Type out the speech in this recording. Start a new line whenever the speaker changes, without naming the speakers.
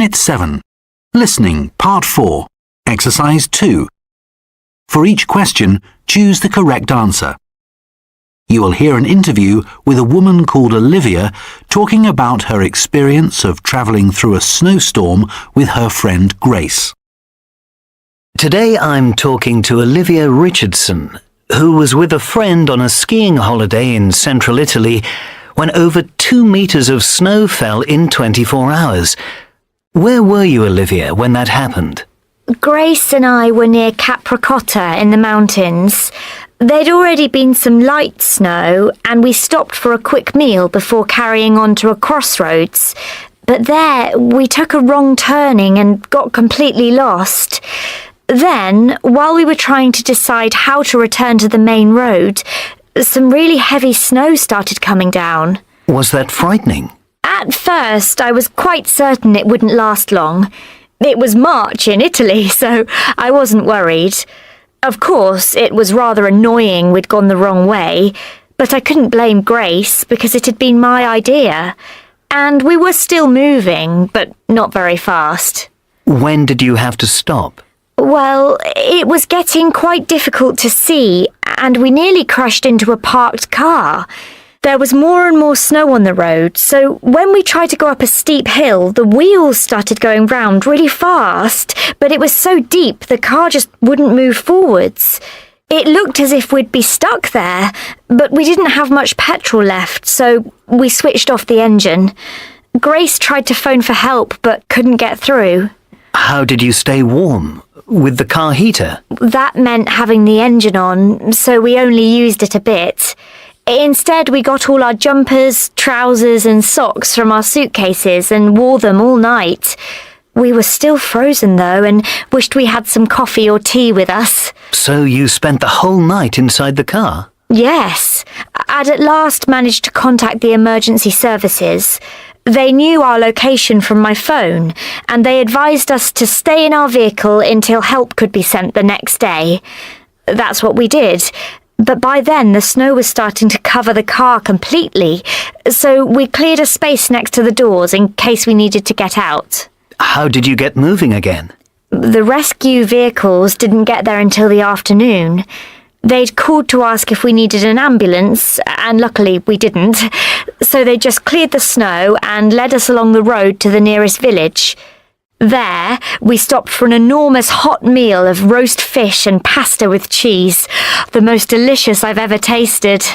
Unit 7. Listening, Part 4. Exercise 2. For each question, choose the correct answer. You will hear an interview with a woman called Olivia talking about her experience of travelling through a snowstorm with her friend Grace.
Today I'm talking to Olivia Richardson, who was with a friend on a skiing holiday in central Italy when over 2 meters of snow fell in 24 hours. Where were you, Olivia, when that happened?
Grace and I were near Capricotta in the mountains. There'd already been some light snow, and we stopped for a quick meal before carrying on to a crossroads. But there, we took a wrong turning and got completely lost. Then, while we were trying to decide how to return to the main road, some really heavy snow started coming down.
Was that frightening?
At first, I was quite certain it wouldn't last long. It was March in Italy, so I wasn't worried. Of course, it was rather annoying we'd gone the wrong way, but I couldn't blame Grace because it had been my idea. And we were still moving, but not very fast.
When did you have to stop?
Well, it was getting quite difficult to see, and we nearly crashed into a parked car. There was more and more snow on the road, so when we tried to go up a steep hill, the wheels started going round really fast, but it was so deep the car just wouldn't move forwards. It looked as if we'd be stuck there, but we didn't have much petrol left, so we switched off the engine. Grace tried to phone for help, but couldn't get through.
How did you stay warm? With the car heater?
That meant having the engine on, so we only used it a bit. Instead, we got all our jumpers, trousers and socks from our suitcases and wore them all night. We were still frozen, though, and wished we had some coffee or tea with us.
So you spent the whole night inside the car?
Yes. I'd at last managed to contact the emergency services. They knew our location from my phone, and they advised us to stay in our vehicle until help could be sent the next day. That's what we did. But by then, the snow was starting to cover the car completely, so we cleared a space next to the doors in case we needed to get out.
How did you get moving again?
The rescue vehicles didn't get there until the afternoon. They'd called to ask if we needed an ambulance, and luckily we didn't, so they just cleared the snow and led us along the road to the nearest village. There, we stopped for an enormous hot meal of roast fish and pasta with cheese, the most delicious I've ever tasted.